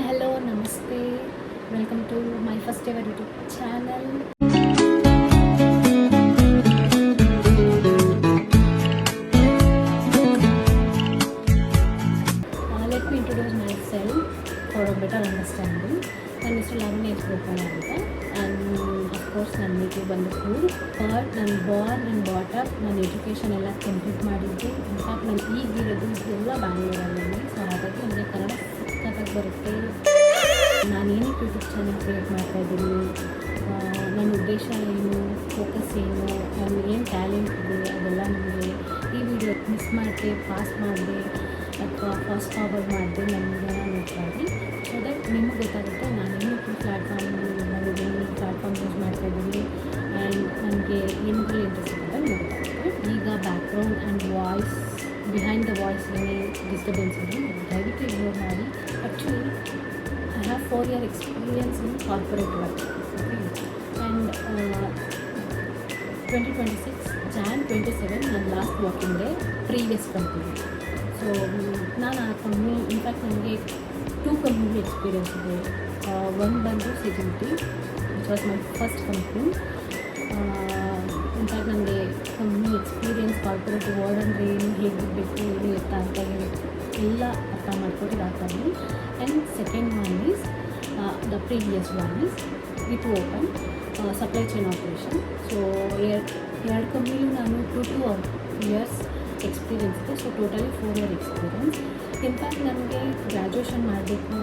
hello, namaste. Welcome to my first ever YouTube channel. Let me introduce myself for a better understanding. ನಾನು ಹೆಸರು ಲಾವಣ್ಯ ಗೋಪಾಲ ಅಂತ. And of course ನನ್ನ native ಬಂದು Coorg. But ನಾನು Born and ಬಾಟಪ್ ನನ್ನ education ಎಲ್ಲ ಕಂಪ್ಲೀಟ್ ಮಾಡಿದ್ದು. ಇನ್ಫ್ಯಾಕ್ಟ್ ನಾನು ಈಗಿರೋದು ಎಲ್ಲ ಬ್ಯಾಂಗ್ಳೂರಲ್ಲಿ. ಸೊ ಹಾಗಾಗಿ ನನಗೆ ಕನ್ನಡ ಸಖತ್ತಾಗಿ ಬರುತ್ತೆ. ನಾನೇನಕ್ಕೆ ಯೂಟ್ಯೂಬ್ ಚಾನಲ್ ಕ್ರಿಯೇಟ್ ಮಾಡ್ತಾಯಿದ್ದೀನಿ, ನನ್ನ ಉದ್ದೇಶ ಏನು, ಫೋಕಸ್ ಏನು, ನನ್ನ ಏನು ಟ್ಯಾಲೆಂಟ್ ಇದೆ ಅದೆಲ್ಲ ನಿಮಗೆ ಈ ವಿಡಿಯೋ ಮಿಸ್ ಮಾಡಿದೆ, ಪಾಸ್ ಮಾಡಿದೆ ಅಥವಾ ಫಾಸ್ಟ್ ಫಾರ್ವರ್ಡ್ ಮಾಡಿದೆ ನನ್ನ ವಿಡಿಯೋನ ನೋಡ್ತಾಯಿದ್ವಿ. ಸೊ ದಟ್ ನಿಮಗೆ ಗೊತ್ತಾಗುತ್ತೆ ನಾನೇನು ಪ್ಲ್ಯಾಟ್ಫಾರ್ಮ್ ಯೂಸ್ ಮಾಡ್ತಾಯಿದ್ದೀನಿ ಆ್ಯಂಡ್ ನನಗೆ ಏನಿಗೆ ಇಂಟ್ರೆಸ್ಟ್ ಇದೆ ನಿಮಗೆ ಗೊತ್ತಾಗುತ್ತೆ. ಈಗ background and voice, behind the voice ಏನೇ ಡಿಸ್ಟರ್ಬೆನ್ಸ್ ಇದೆ ದಯವಿಟ್ಟು ಇಗ್ನೋರ್ ಮಾಡಿ. Actually I have 4 year experience in corporate work. Okay. And 2026 Jan 27 ನನ್ನ last working day previous company. So ನಾನು ಆ ಕಂಪ್ನಿ, ಇನ್ಫ್ಯಾಕ್ಟ್ ನನಗೆ 2 ಕಂಪ್ನಿ ಎಕ್ಸ್ಪೀರಿಯನ್ಸ್ ಇದೆ. ಒಂದು ಬಂದು ಸಿಜಿಲಿಟಿ, which was my first company. In fact ನನಗೆ ಕಂಪ್ನಿ ಎಕ್ಸ್ಪೀರಿಯನ್ಸ್, ಕಾರ್ಪೊರೇಟ್ ವರ್ಡ್ ಅಂದರೆ ಏನು, ಹೇಗಿರಬೇಕು, ಏನು ಎತ್ತ ಅಂತ ಎಲ್ಲ ಅರ್ಥ ಮಾಡ್ಕೊಟ್ಟಿದ್ದು ಆ company. And second one is the previous one is with open supply chain operation. So ಎರಡು ಕಂಪ್ನಿಲೂ ನಾನು 2 ಇಯರ್ಸ್ ಎಕ್ಸ್ಪೀರಿಯನ್ಸ್ ಇದೆ. So totally 4 year experience. In fact ನನಗೆ ಗ್ರ್ಯಾಜುಯೇಷನ್ ಮಾಡಬೇಕು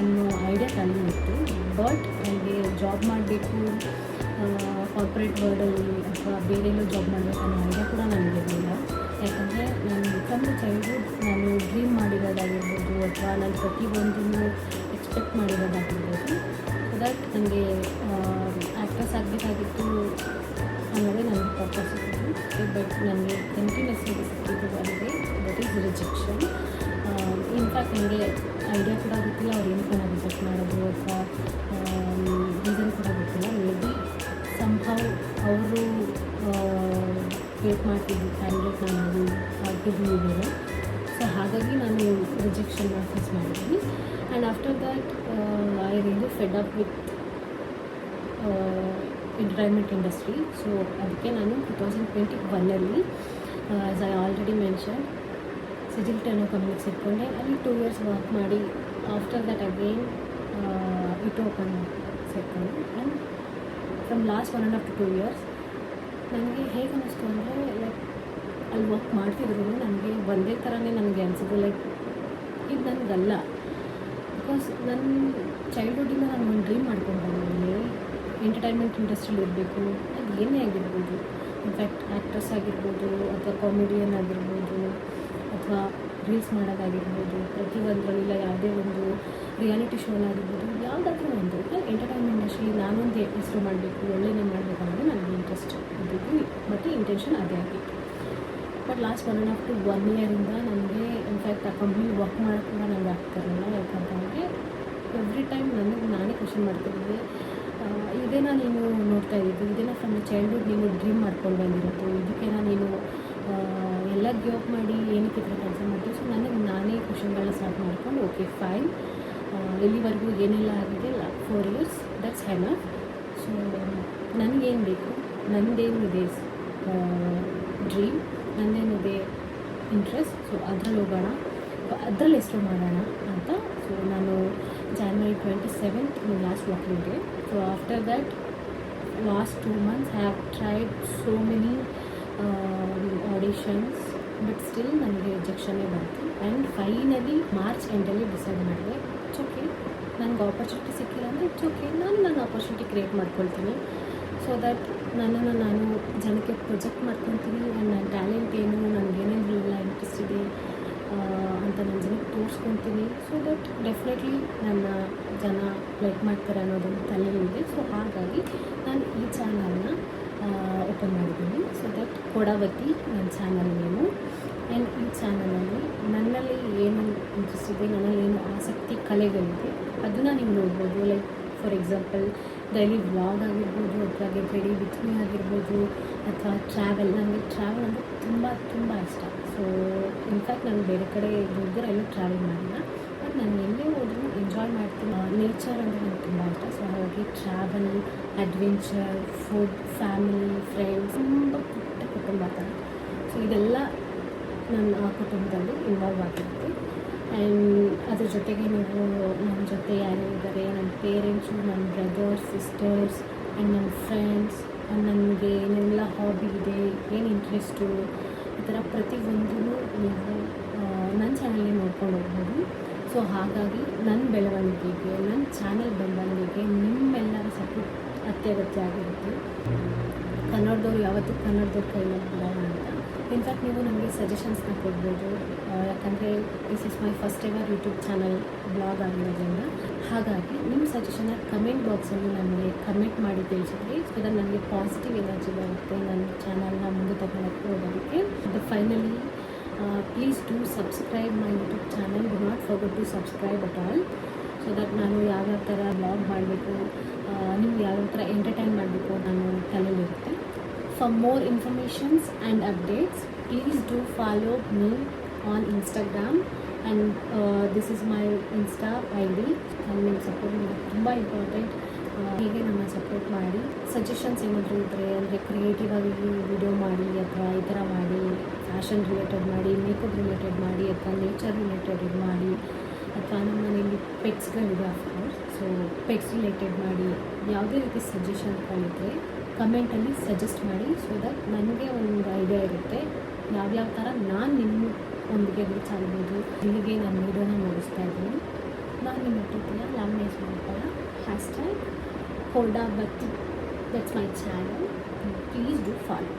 ಅನ್ನೋ ಐಡಿಯಾ ತಲೆ ಇತ್ತು. ಬಟ್ ನನಗೆ ಜಾಬ್ ಮಾಡಬೇಕು ಕಾರ್ಪೊರೇಟ್ ವರ್ಲ್ಡಲ್ಲಿ ಅಥವಾ ಬೇರೆಲ್ಲೋ ಜಾಬ್ ಮಾಡಬೇಕು ಅನ್ನೋ ಐಡಿಯಾ ಕೂಡ ನನಗಿರಲಿಲ್ಲ. ಯಾಕಂದರೆ ನಾನು ಫ್ರಮ್ ದ ಚೈಲ್ಡ್ಹುಡ್ ನಾನು ಡ್ರೀಮ್ ಮಾಡಿರೋದಾಗಿರ್ಬೋದು ಅಥವಾ ನಾನು ಪ್ರತಿಯೊಂದನ್ನು ಎಕ್ಸ್ಪೆಕ್ಟ್ ಮಾಡಿರೋದಾಗಿರ್ಬೋದು. ಸೊ ದಟ್ ನನಗೆ ಆ್ಯಕ್ಟ್ರೆಸ್ ಆಗಬೇಕಾಗಿತ್ತು ಅನ್ನೋದೇ ನನಗೆ ಪರ್ಪಸ್ ಇತ್ತು. ಬಟ್ ನನಗೆ ಕಂಟಿನ್ಯೂಸ್ಲಿ ಸಿಕ್ಕಿದ್ದು ಅಲ್ಲಿದೆ, ದಟ್ ಈಸ್ ರಿಜೆಕ್ಷನ್. ಇನ್ಫ್ಯಾಕ್ಟ್ ನನಗೆ ಐಡಿಯಾ ಕೂಡ ಗೊತ್ತಿಲ್ಲ ಅವ್ರು ಏನಕ್ಕೆ ನಾನು ರಿಜೆಕ್ಟ್ ಮಾಡೋದು ಅಥವಾ ರೀಸನ್ ಕೂಡ ಗೊತ್ತಿಲ್ಲ. ಮೇ ಬಿ ಸಂಭಾವ್ ಅವರು ವೇಟ್ ಮಾಡ್ತಿದ್ದು ಕ್ಯಾಂಡಿಡೇಟ್ ನಾನು ಆಗಿರಲಿಲ್ಲ. ಸೊ ಹಾಗಾಗಿ ನಾನು ರಿಜೆಕ್ಷನ್ ಫೇಸ್ ಮಾಡಿದ್ದೀನಿ. And after that I really fed up with entertainment industry. So ಅದಕ್ಕೆ ನಾನು 2021 ಆ್ಯಸ್ ಐ ಆಲ್ರೆಡಿ ಮೆನ್ಷನ್ ಸಿಜಿಲಿಟಿ ಅನ್ನೋ ಕಂಪ್ನಿಗೆ ಸೇರಿಕೊಂಡೆ. ಅಲ್ಲಿ 2 years ವರ್ಕ್ ಮಾಡಿ after that again it open ಸೇರಿಕೊಂಡೆ. And from last 1.5 to 2 years ನನಗೆ ಹೇಗೆ ಅನ್ನಿಸ್ತು ಅಂದರೆ, ಲೈಕ್ ಅಲ್ಲಿ ವರ್ಕ್ ಮಾಡ್ತಿದ್ರು ನನಗೆ ಒಂದೇ ಥರನೇ ನನಗೆ ಅನಿಸಿದ್ದು. ಲೈಕ್ ಇದು ನನಗಲ್ಲ. ಬಿಕಾಸ್ ನನ್ನ ಚೈಲ್ಡ್ಹುಡ್ಡಿಂದ ನಾನು ಒಂದು ಡ್ರೀಮ್ ಮಾಡ್ಕೊಂಡು ಬಂದಿದ್ದೀನಿ, ಎಂಟರ್ಟೈನ್ಮೆಂಟ್ ಇಂಡಸ್ಟ್ರಿಲಿ ಇರಬೇಕು. ಅದು ಏನೇ ಆಗಿರ್ಬೋದು, ಇನ್ಫ್ಯಾಕ್ಟ್ ಆ್ಯಕ್ಟ್ರೆಸ್ ಆಗಿರ್ಬೋದು ಅಥವಾ ಕಾಮಿಡಿಯನ್ ಆಗಿರ್ಬೋದು ಅಥವಾ ರೀಲ್ಸ್ ಮಾಡೋದಾಗಿರ್ಬೋದು, ಪ್ರತಿಯೊಂದರಲ್ಲಿಲ್ಲ ಯಾವುದೇ ಒಂದು ರಿಯಾಲಿಟಿ ಶೋನಾಗಿರ್ಬೋದು, ಯಾವುದಾದ್ರೂ ಒಂದು ಎಂಟರ್ಟೈನ್ಮೆಂಟ್ ಇಂಡಸ್ಟ್ರಿ ನಾನೊಂದು ಹೆಸರು ಮಾಡಬೇಕು, ಒಳ್ಳೆಯೇ ಮಾಡಬೇಕು ಅನ್ನೋದು ನನಗೆ ಇಂಟ್ರೆಸ್ಟ್ ಇದ್ದಿದ್ದು ಮತ್ತು ಇಂಟೆನ್ಷನ್ ಅದೇ ಆಗಿತ್ತು. ಬಟ್ ಲಾಸ್ಟ್ 1.5 to 1 year ನನಗೆ ಇನ್ಫ್ಯಾಕ್ಟ್ ಆ ಕಂಪ್ನಿ ವರ್ಕ್ ಮಾಡೋಕ್ಕೆ ಕೂಡ ನನಗೆ ಆಗ್ತಾಯಿರಲಿಲ್ಲ. ಯಾಕಂತಂದರೆ ಎವ್ರಿ ಟೈಮ್ ನನಗೆ ನಾನೇ ಕ್ವಶನ್ ಮಾಡ್ತಿದ್ದೆ, ಇದೇನಾ ನೀನು ನೋಡ್ತಾ ಇದ್ದಿದ್ದು, ಇದೇನಾ ಫ್ರಮ್ ಚೈಲ್ಡ್ಹುಡ್ ನೀನು ಡ್ರೀಮ್ ಮಾಡ್ಕೊಂಡು ಬಂದಿರೋದು, ಇದಕ್ಕೇನಾ ನೀನು ಎಲ್ಲ ಗಿವ್ ಅಪ್ ಮಾಡಿ ಏನಕ್ಕೆ ಥರ ಕೆಲಸ ಮಾಡ್ತೀವಿ. ಸೊ ನನಗೆ ನಾನೇ ಕ್ವಶನ್ಗಳನ್ನ ಸ್ಟಾರ್ಟ್ ಮಾಡ್ಕೊಂಡು ಓಕೆ ಫೈನ್, ಎಲ್ಲಿವರೆಗೂ ಏನೆಲ್ಲ ಆಗಿದೆ 4 years ದಟ್ಸ್ ಎನಫ್. ಸೊ ನನಗೇನು ಬೇಕು, ನಂದೇನಿದೆ ಡ್ರೀಮ್, ನಂದೇನಿದೆ ಇಂಟ್ರೆಸ್ಟ್, ಸೊ ಅದ್ರಲ್ಲಿ ಹೋಗೋಣ, ಅದರಲ್ಲಿ ಹೆಸರು ಮಾಡೋಣ ಅಂತ. ಸೊ ನಾನು January 27th last working day. So after that last 2 months I have tried so many auditions, but still ನನಗೆ ರಿಜೆಕ್ಷನ್ನೇ ಬಂತು. ಆ್ಯಂಡ್ ಫೈನಲಿ ಮಾರ್ಚ್ ಎಂಡಲ್ಲಿ ಡಿಸೈಡ್ ಮಾಡಿದೆ, ಇಟ್ಸ್ ಓಕೆ, ನನಗೆ ಆಪರ್ಚುನಿಟಿ ಸಿಕ್ಕಿಲ್ಲ ಅಂದರೆ ಇಟ್ಸ್ ಓಕೆ, ನಾನು ನನ್ನ ಆಪರ್ಚುನಿಟಿ ಕ್ರಿಯೇಟ್ ಮಾಡ್ಕೊಳ್ತೀನಿ. ಸೊ ದ್ಯಾಟ್ ನನ್ನನ್ನು ನಾನು ಜನಕ್ಕೆ ಪ್ರೊಜೆಕ್ಟ್ ಮಾಡ್ಕೊತೀನಿ. ಆ್ಯಂಡ್ ನನ್ನ ಟ್ಯಾಲೆಂಟ್ ಏನು, ನನಗೇನೇನಿಲ್ಲ ಇಂಟ್ರೆಸ್ಟ್ ಇದೆ ಅಂತ ನನ್ನ ಜನಕ್ಕೆ ತೋರಿಸ್ಕೊತೀನಿ. ಸೊ ದಟ್ ಡೆಫಿನೆಟ್ಲಿ ನನ್ನ ಜನ ಲೈಕ್ ಮಾಡ್ತಾರೆ ಅನ್ನೋದೊಂದು ತಲೆಯಲ್ಲಿದೆ. ಸೊ ಹಾಗಾಗಿ ನಾನು ಈ ಚಾನಲ್ನ ಓಪನ್ ಮಾಡಿದ್ದೀನಿ. ಸೊ ದಟ್ ಕೊಡಾವತಿ ನನ್ನ ಚಾನಲ್ ನೇಮು. ಆ್ಯಂಡ್ ಈ ಚಾನಲಲ್ಲಿ ನನ್ನಲ್ಲಿ ಏನು ಇಂಟ್ರೆಸ್ಟ್ ಇದೆ, ನನ್ನಲ್ಲಿ ಏನು ಆಸಕ್ತಿ ಕಲೆಗಳಿದೆ ಅದನ್ನು ನೀವು ನೋಡ್ಬೋದು. Like for example daily vlog ಆಗಿರ್ಬೋದು ಅಥವಾ ಗೆಟ್ ರೆಡಿ ವಿತ್ ಮೀ ಆಗಿರ್ಬೋದು ಅಥವಾ ಟ್ರಾವೆಲ್. ನನಗೆ ಟ್ರಾವೆಲ್ ಅಂದರೆ ತುಂಬ ಇಷ್ಟ. ಸೊ ಇನ್ಫ್ಯಾಕ್ಟ್ ನಾನು ಬೇರೆ ಕಡೆ ಹೋದರೆ ಎಲ್ಲೂ ಟ್ರಾವೆಲ್ ಮಾಡಿಲ್ಲ. ಬಟ್ ನಾನು ಎಲ್ಲೇ ಹೋದ್ರೂ ಎಂಜಾಯ್ ಮಾಡ್ತೀನಿ. ನೇಚರ್ ಅಂದರೆ ನನಗೆ ತುಂಬ ಇಷ್ಟ. ಸೊ ಹಾಗಾಗಿ travel, adventure, food, family, friends, ತುಂಬ ಪುಟ್ಟ ಕುಟುಂಬ ಥರ. ಸೊ ಇದೆಲ್ಲ ನನ್ನ ಕುಟುಂಬದಲ್ಲಿ ಇನ್ವಾಲ್ವ್ ಆಗಿರುತ್ತೆ. ಆ್ಯಂಡ್ ಅದ್ರ ಜೊತೆಗೆ ನೀವು ನನ್ನ ಜೊತೆ ಯಾರಿದ್ದಾರೆ, ನನ್ನ ಪೇರೆಂಟ್ಸು, ನನ್ನ ಬ್ರದರ್ಸ್, ಸಿಸ್ಟರ್ಸ್ ಆ್ಯಂಡ್ ನನ್ನ ಫ್ರೆಂಡ್ಸ್, ನನಗೆ ಏನೆಲ್ಲ ಹಾಬಿ ಇದೆ, ಏನು ಇಂಟ್ರೆಸ್ಟು, ಈ ಥರ ಪ್ರತಿಯೊಂದೂ ನೀವು ನನ್ನ ಚಾನಲ್ಗೆ ನೋಡ್ಕೊಂಡು ಹೋಗ್ಬೋದು. ಸೊ ಹಾಗಾಗಿ ನನ್ನ ಬೆಳವಣಿಗೆಗೆ, ನನ್ನ ಚಾನಲ್ ಬೆಳವಣಿಗೆಗೆ ನಿಮ್ಮೆಲ್ಲರ ಸಪೋರ್ಟ್ ಅತ್ಯಗತ್ಯ ಆಗಿರುತ್ತೆ. ಕನ್ನಡದವ್ರು ಯಾವತ್ತೂ ಕನ್ನಡದವ್ರ ಕೈಯಲ್ಲಿ ಬಿಡೋಣ ಅಂತ. ಇನ್ಫ್ಯಾಕ್ಟ್ ನೀವು ನನಗೆ ಸಜೆಷನ್ಸ್ನ ಕೊಡ್ಬೋದು, ಯಾಕಂದರೆ this is my first ever YouTube channel blog ಆಗಿರೋದ್ರಿಂದ. ಹಾಗಾಗಿ ನಿಮ್ಮ ಸಜೆಷನ್ನ ಕಮೆಂಟ್ ಬಾಕ್ಸಲ್ಲಿ ನನಗೆ ಕಮೆಂಟ್ ಮಾಡಿ ತಿಳಿಸಿದ್ರಿ. ಸೊ ದಟ್ ನನಗೆ ಪಾಸಿಟಿವ್ ಎನರ್ಜಿ ಬರುತ್ತೆ ನನ್ನ ಚಾನಲ್ನ ಮುಂದೆ ತಗೊಳ್ಳೋಕ್ಕೆ ಹೋಗೋದಕ್ಕೆ. Finally please do subscribe my YouTube channel. Do not forget to subscribe at all. So that ನಾನು ಯಾವ್ಯಾವ ಥರ ಬ್ಲಾಗ್ ಮಾಡಬೇಕು, ನಿಮ್ಗೆ ಯಾವ್ಯಾವ ಥರ ಎಂಟರ್ಟೈನ್ ಮಾಡಬೇಕು ನಾನು ತಲೆಯಲ್ಲಿರುತ್ತೆ. For more informations and updates, please do follow me on Instagram, and this is my Insta ID. And ನಿಮ್ಮ ಸಪೋರ್ಟ್ ನನಗೆ ತುಂಬ ಇಂಪಾರ್ಟೆಂಟ್. ಹೀಗೆ ನಮ್ಮ ಸಪೋರ್ಟ್ ಮಾಡಿ. ಸಜೆಷನ್ಸ್ ಏನಾದರೂ ಇದ್ದರೆ, ಅಂದರೆ ಕ್ರಿಯೇಟಿವ್ ಆಗಿ ವಿಡಿಯೋ ಮಾಡಿ, ಅಥವಾ ಈ ಥರ ಮಾಡಿ, ಫ್ಯಾಷನ್ ರಿಲೇಟೆಡ್ ಮಾಡಿ, ಮೇಕಪ್ ರಿಲೇಟೆಡ್ ಮಾಡಿ, ಅಥವಾ ನೇಚರ್ ರಿಲೇಟೆಡ್ ಇದು ಮಾಡಿ, ಅಥವಾ ನಮ್ಮ ಮನೆಯಲ್ಲಿ ಪೆಟ್ಸ್ಗಳಿದೆ ಅಫ್ಕೋರ್ಸ್, ಸೊ ಪೆಟ್ಸ್ ರಿಲೇಟೆಡ್ ಮಾಡಿ, ಯಾವುದೇ ರೀತಿ ಸಜೆಷನ್ಗಳಿದ್ದರೆ ಕಮೆಂಟಲ್ಲಿ ಸಜೆಸ್ಟ್ ಮಾಡಿ. ಸೊ ದಟ್ ನನಗೆ ಒಂದು ಐಡಿಯಾ ಇರುತ್ತೆ ಯಾವ್ಯಾವ ಥರ ನಾನು ನಿಮ್ಮ ಒಂದಿಗೆ ರೀಚ್ ಆಗ್ಬೋದು. ಇಲ್ಲಿಗೆ ನಾನು ವೀಡಿಯೋನ ಮುಗಿಸ್ತಾ ಇದ್ದೀನಿ. ನಾನು ನಿಮ್ಮ ಹುಟ್ಟಿನ ಲ್ಯಾಮಿನೇಟ್ ಮಾಡ್ಕೊಳ್ಳ #HOLDA BATTI. That's my channel. Please do follow.